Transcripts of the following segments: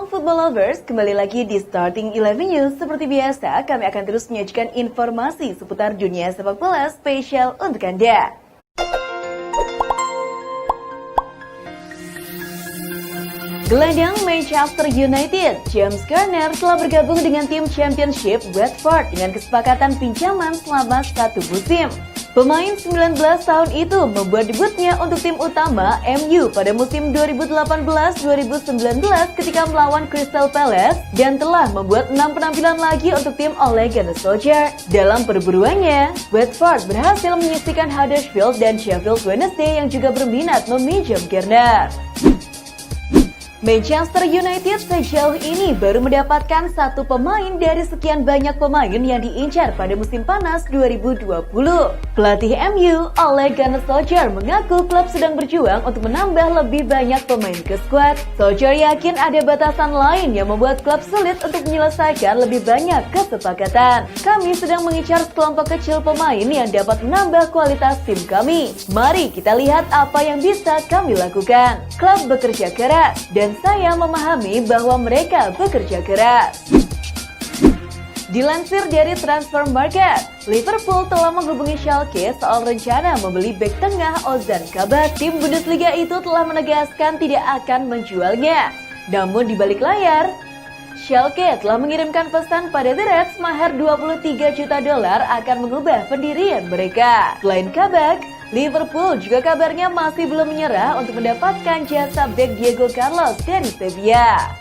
Shalom Football Lovers, kembali lagi di Starting 11 News. Seperti biasa, kami akan terus menyajikan informasi seputar dunia sepak bola spesial untuk Anda. Gelandang Manchester United, James Garner telah bergabung dengan tim Championship Watford dengan kesepakatan pinjaman selama 1 musim. Pemain 19 tahun itu membuat debutnya untuk tim utama MU pada musim 2018-2019 ketika melawan Crystal Palace dan telah membuat 6 penampilan lagi untuk tim Ole Gunnar Solskjaer. Dalam perburuannya, Watford berhasil menyaksikan Huddersfield dan Sheffield Wednesday yang juga berminat meminjam Garner. Manchester United sejauh ini baru mendapatkan 1 pemain dari sekian banyak pemain yang diincar pada musim panas 2020. Pelatih MU, Ole Gunnar Solskjaer, mengaku klub sedang berjuang untuk menambah lebih banyak pemain ke skuad. Solskjaer yakin ada batasan lain yang membuat klub sulit untuk menyelesaikan lebih banyak kesepakatan. Kami sedang mengincar sekelompok kecil pemain yang dapat menambah kualitas tim kami. Mari kita lihat apa yang bisa kami lakukan. Klub bekerja keras dan saya memahami bahwa mereka bekerja keras. Dilansir dari Transfer Market, Liverpool telah menghubungi Schalke soal rencana membeli bek tengah Ozan Kabak. Tim Bundesliga itu telah menegaskan tidak akan menjualnya. Namun di balik layar, Schalke telah mengirimkan pesan pada The Reds mahar $23 juta akan mengubah pendirian mereka. Selain Kabak, Liverpool juga kabarnya masih belum menyerah untuk mendapatkan jasa bek Diego Carlos dari Sevilla.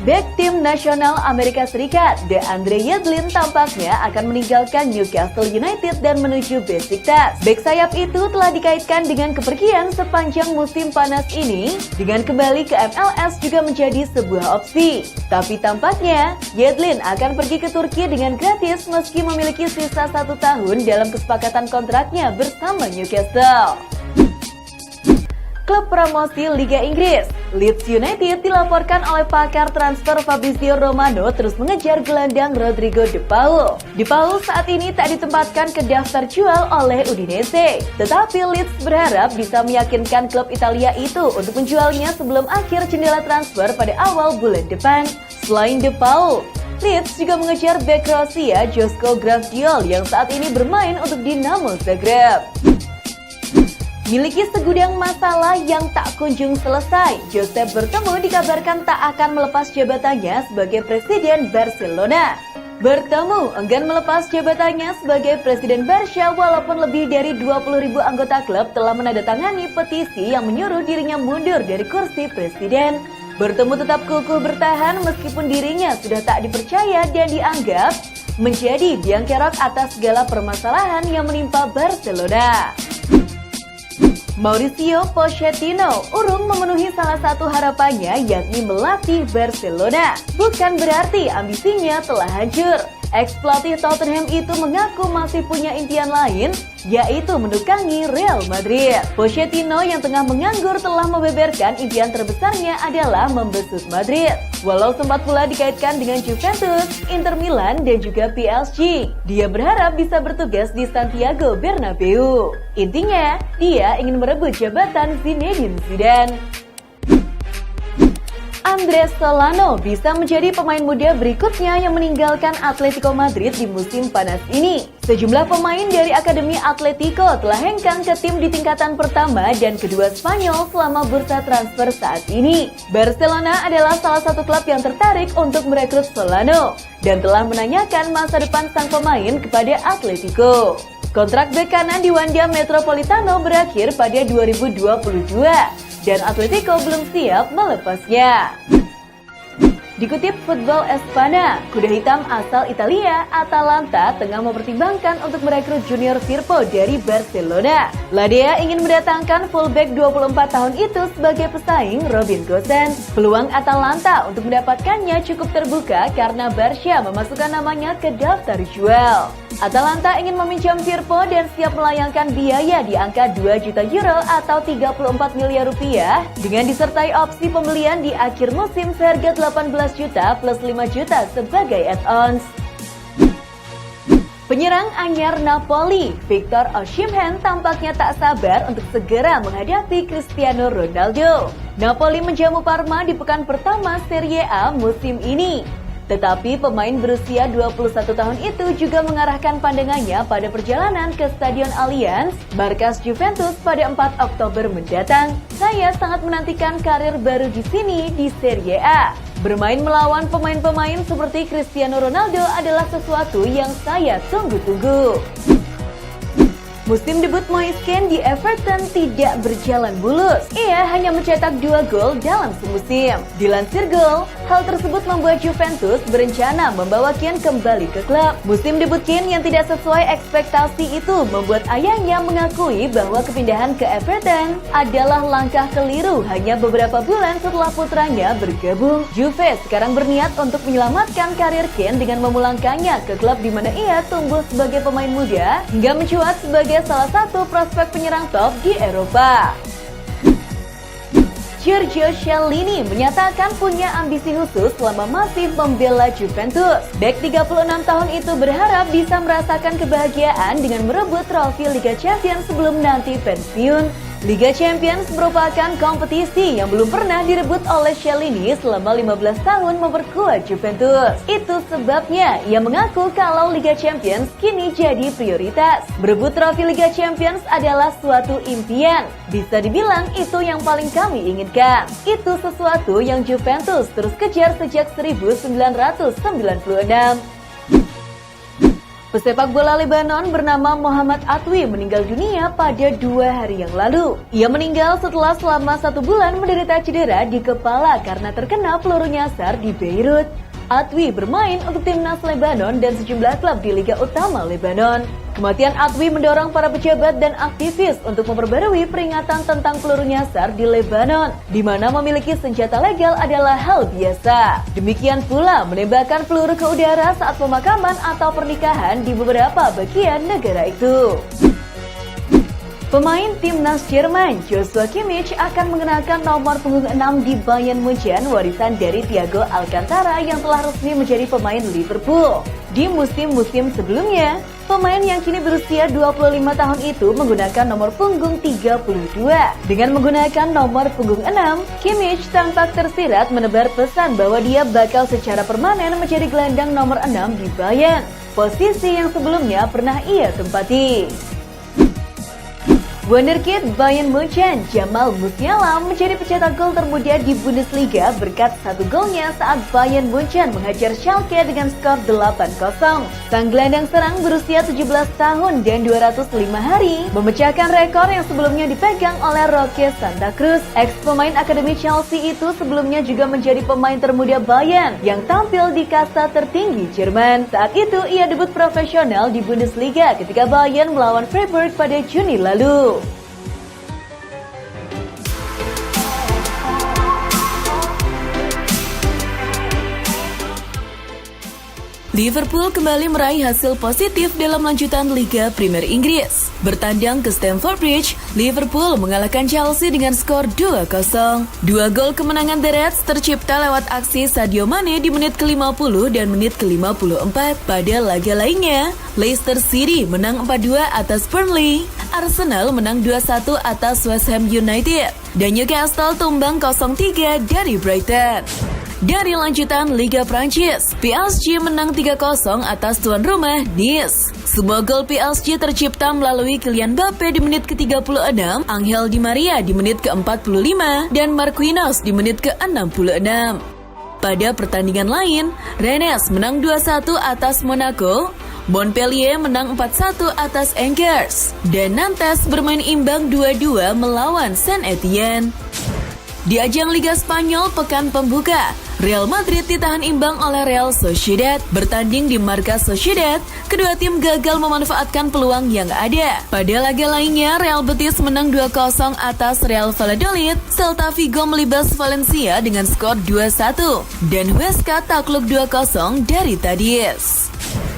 Bek tim nasional Amerika Serikat, DeAndre Yedlin tampaknya akan meninggalkan Newcastle United dan menuju Besiktas. Bek sayap itu telah dikaitkan dengan kepergian sepanjang musim panas ini, dengan kembali ke MLS juga menjadi sebuah opsi. Tapi tampaknya Yedlin akan pergi ke Turki dengan gratis meski memiliki sisa 1 tahun dalam kesepakatan kontraknya bersama Newcastle. Klub promosi Liga Inggris, Leeds United dilaporkan oleh pakar transfer Fabrizio Romano terus mengejar gelandang Rodrigo De Paul. De Paul saat ini tak ditempatkan ke daftar jual oleh Udinese, tetapi Leeds berharap bisa meyakinkan klub Italia itu untuk menjualnya sebelum akhir jendela transfer pada awal bulan depan. Selain De Paul, Leeds juga mengejar bek Kroasia Joško Gvardiol yang saat ini bermain untuk Dinamo Zagreb. Miliki segudang masalah yang tak kunjung selesai, Josep Bertomeu dikabarkan tak akan melepas jabatannya sebagai Presiden Barcelona. Bertomeu enggan melepas jabatannya sebagai Presiden Barca walaupun lebih dari 20.000 anggota klub telah menandatangani petisi yang menyuruh dirinya mundur dari kursi Presiden. Bertomeu tetap kukuh bertahan meskipun dirinya sudah tak dipercaya dan dianggap menjadi biang kerok atas segala permasalahan yang menimpa Barcelona. Mauricio Pochettino urung memenuhi salah satu harapannya yakni melatih Barcelona. Bukan berarti ambisinya telah hancur. Ex-pelatih Tottenham itu mengaku masih punya impian lain, yaitu mendukangi Real Madrid. Pochettino yang tengah menganggur telah membeberkan impian terbesarnya adalah membesut Madrid. Walau sempat pula dikaitkan dengan Juventus, Inter Milan, dan juga PSG, dia berharap bisa bertugas di Santiago Bernabeu. Intinya, dia ingin merebut jabatan Zinedine Zidane. Andrés Solano bisa menjadi pemain muda berikutnya yang meninggalkan Atletico Madrid di musim panas ini. Sejumlah pemain dari Akademi Atletico telah hengkang ke tim di tingkatan pertama dan kedua Spanyol selama bursa transfer saat ini. Barcelona adalah salah satu klub yang tertarik untuk merekrut Solano dan telah menanyakan masa depan sang pemain kepada Atletico. Kontrak bek kanan di Wanda Metropolitano berakhir pada 2022. Dan Atletico belum siap melepasnya. Dikutip Football Espana, kuda hitam asal Italia, Atalanta tengah mempertimbangkan untuk merekrut junior Firpo dari Barcelona. La Dea ingin mendatangkan fullback 24 tahun itu sebagai pesaing Robin Gosens. Peluang Atalanta untuk mendapatkannya cukup terbuka karena Barca memasukkan namanya ke daftar jual. Atalanta ingin meminjam Firpo dan siap melayangkan biaya di angka 2 juta euro atau 34 miliar rupiah dengan disertai opsi pembelian di akhir musim seharga 18 juta plus 5 juta sebagai add-ons. Penyerang anyar Napoli, Victor Osimhen tampaknya tak sabar untuk segera menghadapi Cristiano Ronaldo. Napoli menjamu Parma di pekan pertama Serie A musim ini. Tetapi pemain berusia 21 tahun itu juga mengarahkan pandangannya pada perjalanan ke Stadion Allianz, markas Juventus pada 4 Oktober mendatang. Saya sangat menantikan karir baru di sini di Serie A. Bermain melawan pemain-pemain seperti Cristiano Ronaldo adalah sesuatu yang saya tunggu-tunggu. Musim debut Moise Kean di Everton tidak berjalan mulus. Ia hanya mencetak 2 gol dalam semusim. Dilansir Goal, hal tersebut membuat Juventus berencana membawa Kean kembali ke klub. Musim debut Kean yang tidak sesuai ekspektasi itu membuat ayahnya mengakui bahwa kepindahan ke Everton adalah langkah keliru hanya beberapa bulan setelah putranya bergabung. Juve sekarang berniat untuk menyelamatkan karir Kean dengan memulangkannya ke klub di mana ia tumbuh sebagai pemain muda hingga mencuat sebagai salah satu prospek penyerang top di Eropa. Giorgio Chiellini menyatakan punya ambisi khusus selama masih membela Juventus. Bek 36 tahun itu berharap bisa merasakan kebahagiaan dengan merebut trofi Liga Champions sebelum nanti pensiun. Liga Champions merupakan kompetisi yang belum pernah direbut oleh Chiellini selama 15 tahun memperkuat Juventus. Itu sebabnya ia mengaku kalau Liga Champions kini jadi prioritas. Merebut trofi Liga Champions adalah suatu impian. Bisa dibilang itu yang paling kami inginkan. Itu sesuatu yang Juventus terus kejar sejak 1996. Pesepak bola Lebanon bernama Mohamed Atwi meninggal dunia pada 2 hari yang lalu. Ia meninggal setelah selama 1 bulan menderita cedera di kepala karena terkena peluru nyasar di Beirut. Atwi bermain untuk timnas Lebanon dan sejumlah klub di Liga Utama Lebanon. Kematian Atwi mendorong para pejabat dan aktivis untuk memperbarui peringatan tentang peluru nyasar di Lebanon, di mana memiliki senjata legal adalah hal biasa. Demikian pula menembakkan peluru ke udara saat pemakaman atau pernikahan di beberapa bagian negara itu. Pemain timnas Jerman Joshua Kimmich akan mengenakan nomor punggung 6 di Bayern Munchen, warisan dari Thiago Alcantara yang telah resmi menjadi pemain Liverpool. Di musim-musim sebelumnya, pemain yang kini berusia 25 tahun itu menggunakan nomor punggung 32. Dengan menggunakan nomor punggung 6, Kimmich tampak tersirat menebar pesan bahwa dia bakal secara permanen menjadi gelandang nomor 6 di Bayern, posisi yang sebelumnya pernah ia tempati. Wonderkid Bayern Munchen Jamal Musiala menjadi pencetak gol termuda di Bundesliga berkat 1 golnya saat Bayern Munchen menghajar Schalke dengan skor 8-0. Sang gelandang serang berusia 17 tahun dan 205 hari memecahkan rekor yang sebelumnya dipegang oleh Roque Santa Cruz. Ex-pemain Akademi Chelsea itu sebelumnya juga menjadi pemain termuda Bayern yang tampil di kasta tertinggi Jerman. Saat itu ia debut profesional di Bundesliga ketika Bayern melawan Freiburg pada Juni lalu. Liverpool kembali meraih hasil positif dalam lanjutan Liga Premier Inggris. Bertandang ke Stamford Bridge, Liverpool mengalahkan Chelsea dengan skor 2-0. 2 gol kemenangan The Reds tercipta lewat aksi Sadio Mane di menit ke-50 dan menit ke-54. Pada laga lainnya, Leicester City menang 4-2 atas Burnley, Arsenal menang 2-1 atas West Ham United, dan Newcastle tumbang 0-3 dari Brighton. Dari lanjutan Liga Prancis, PSG menang 3-0 atas tuan rumah Nice. Semua gol PSG tercipta melalui Kylian Mbappe di menit ke-36, Angel Di Maria di menit ke-45, dan Marquinhos di menit ke-66. Pada pertandingan lain, Rennes menang 2-1 atas Monaco, Montpellier menang 4-1 atas Angers, dan Nantes bermain imbang 2-2 melawan Saint-Étienne. Di ajang Liga Spanyol pekan pembuka, Real Madrid ditahan imbang oleh Real Sociedad. Bertanding di markas Sociedad, kedua tim gagal memanfaatkan peluang yang ada. Pada laga lainnya, Real Betis menang 2-0 atas Real Valladolid, Celta Vigo melibas Valencia dengan skor 2-1, dan Huesca takluk 2-0 dari Cadiz.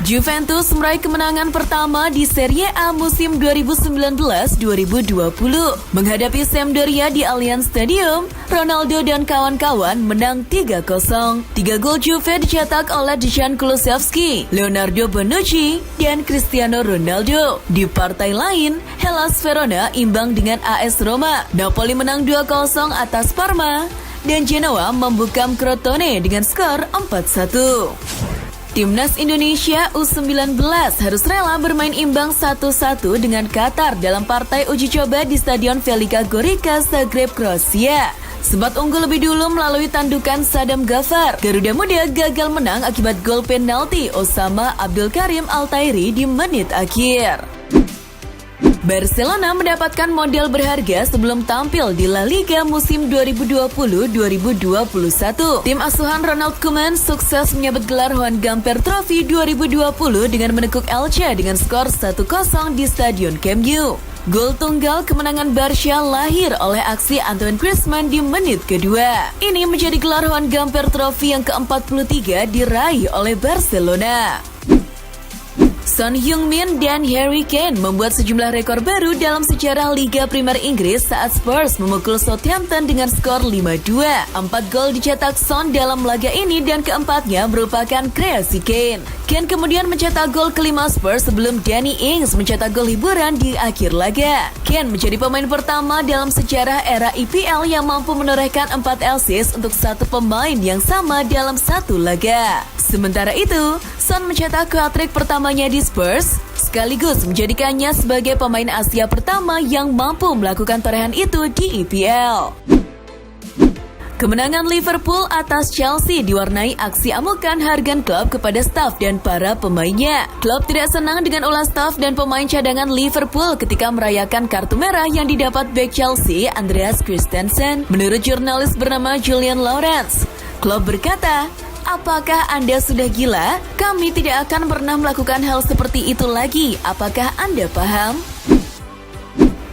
Juventus meraih kemenangan pertama di Serie A musim 2019-2020. Menghadapi Sampdoria di Allianz Stadium, Ronaldo dan kawan-kawan menang 3-0. 3 gol Juve dicetak oleh Dejan Kulusevski, Leonardo Bonucci, dan Cristiano Ronaldo. Di partai lain, Hellas Verona imbang dengan AS Roma. Napoli menang 2-0 atas Parma, dan Genoa membungkam Crotone dengan skor 4-1. Timnas Indonesia U19 harus rela bermain imbang 1-1 dengan Qatar dalam partai uji coba di Stadion Velika Gorica, Zagreb, Kroasia. Sempat unggul lebih dulu melalui tandukan Sadam Ghaffar, Garuda Muda gagal menang akibat gol penalti Osama Abdul Karim Altairi di menit akhir. Barcelona mendapatkan modal berharga sebelum tampil di La Liga musim 2020-2021. Tim asuhan Ronald Koeman sukses menyabet gelar Joan Gamper Trophy 2020 dengan menekuk Elche dengan skor 1-0 di Stadion Camp Nou. Gol tunggal kemenangan Barca lahir oleh aksi Antoine Griezmann di menit kedua. Ini menjadi gelar Joan Gamper Trophy yang ke-43 diraih oleh Barcelona. Son Heung-min dan Harry Kane membuat sejumlah rekor baru dalam sejarah Liga Primer Inggris saat Spurs memukul Southampton dengan skor 5-2. 4 gol dicetak Son dalam laga ini dan keempatnya merupakan kreasi Kane. Kane kemudian mencetak gol kelima Spurs sebelum Danny Ings mencetak gol hiburan di akhir laga. Kane menjadi pemain pertama dalam sejarah era IPL yang mampu menorehkan 4 assist untuk satu pemain yang sama dalam satu laga. Sementara itu, Son mencetak hat-trick pertamanya di Spurs, sekaligus menjadikannya sebagai pemain Asia pertama yang mampu melakukan torehan itu di IPL. Kemenangan Liverpool atas Chelsea diwarnai aksi amukan Jurgen Klopp kepada staf dan para pemainnya. Klopp tidak senang dengan ulah staf dan pemain cadangan Liverpool ketika merayakan kartu merah yang didapat bek Chelsea, Andreas Christensen. Menurut jurnalis bernama Julian Lawrence, Klopp berkata, "Apakah Anda sudah gila? Kami tidak akan pernah melakukan hal seperti itu lagi. Apakah Anda paham?"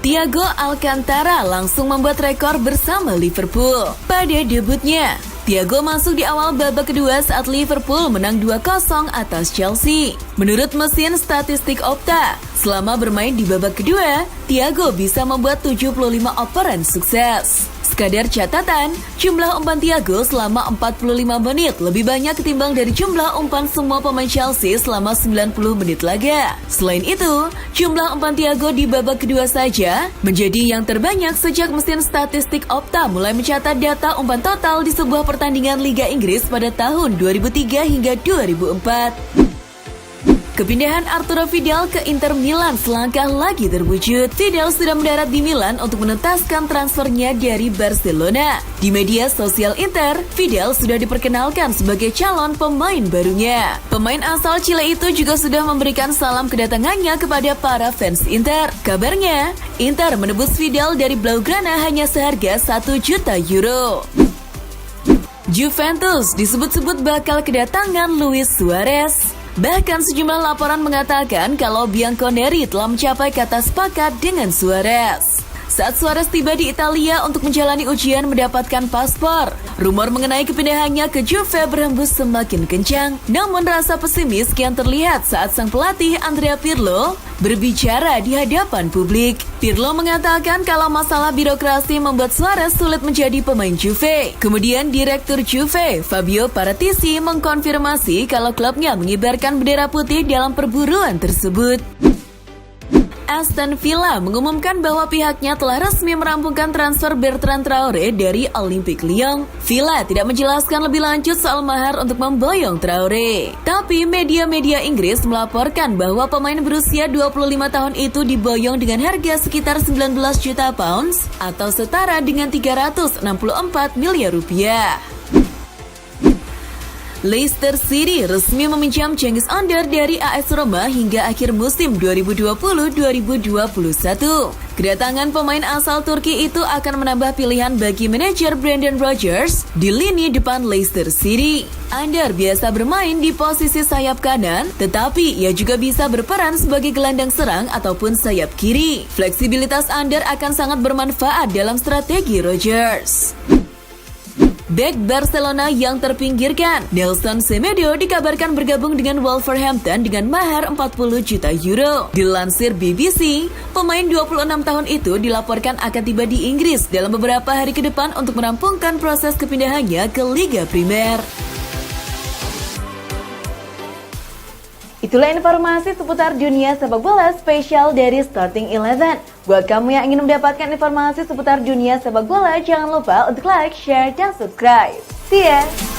Thiago Alcantara langsung membuat rekor bersama Liverpool. Pada debutnya, Thiago masuk di awal babak kedua saat Liverpool menang 2-0 atas Chelsea. Menurut mesin statistik Opta, selama bermain di babak kedua, Thiago bisa membuat 75 operan sukses. Sekadar catatan, jumlah umpan Thiago selama 45 menit lebih banyak ketimbang dari jumlah umpan semua pemain Chelsea selama 90 menit laga. Selain itu, jumlah umpan Thiago di babak kedua saja menjadi yang terbanyak sejak mesin statistik Opta mulai mencatat data umpan total di sebuah pertandingan Liga Inggris pada tahun 2003 hingga 2004. Kepindahan Arturo Vidal ke Inter Milan selangkah lagi terwujud. Vidal sudah mendarat di Milan untuk menuntaskan transfernya dari Barcelona. Di media sosial Inter, Vidal sudah diperkenalkan sebagai calon pemain barunya. Pemain asal Chile itu juga sudah memberikan salam kedatangannya kepada para fans Inter. Kabarnya, Inter menebus Vidal dari Blaugrana hanya seharga 1 juta euro. Juventus disebut-sebut bakal kedatangan Luis Suarez. Bahkan sejumlah laporan mengatakan kalau Bianconeri telah mencapai kata sepakat dengan Suarez. Saat Suarez tiba di Italia untuk menjalani ujian mendapatkan paspor, rumor mengenai kepindahannya ke Juve berhembus semakin kencang. Namun rasa pesimis kian terlihat saat sang pelatih Andrea Pirlo berbicara di hadapan publik. Pirlo mengatakan kalau masalah birokrasi membuat Suarez sulit menjadi pemain Juve. Kemudian Direktur Juve, Fabio Paratici, mengkonfirmasi kalau klubnya mengibarkan bendera putih dalam perburuan tersebut. Aston Villa mengumumkan bahwa pihaknya telah resmi merampungkan transfer Bertrand Traoré dari Olympique Lyon. Villa tidak menjelaskan lebih lanjut soal mahar untuk memboyong Traoré. Tapi media-media Inggris melaporkan bahwa pemain berusia 25 tahun itu diboyong dengan harga sekitar 19 juta pounds atau setara dengan 364 miliar rupiah. Leicester City resmi meminjam Cengiz Under dari AS Roma hingga akhir musim 2020-2021. Kedatangan pemain asal Turki itu akan menambah pilihan bagi manajer Brendan Rodgers di lini depan Leicester City. Under biasa bermain di posisi sayap kanan, tetapi ia juga bisa berperan sebagai gelandang serang ataupun sayap kiri. Fleksibilitas Under akan sangat bermanfaat dalam strategi Rodgers. Bek Barcelona yang terpinggirkan, Nelson Semedo dikabarkan bergabung dengan Wolverhampton dengan mahar 40 juta euro. Dilansir BBC, pemain 26 tahun itu dilaporkan akan tiba di Inggris dalam beberapa hari ke depan untuk merampungkan proses kepindahannya ke Liga Primer. Itulah informasi seputar dunia sepak bola spesial dari Starting 11. Buat kamu yang ingin mendapatkan informasi seputar dunia sepak bola, jangan lupa untuk like, share, dan subscribe. See ya!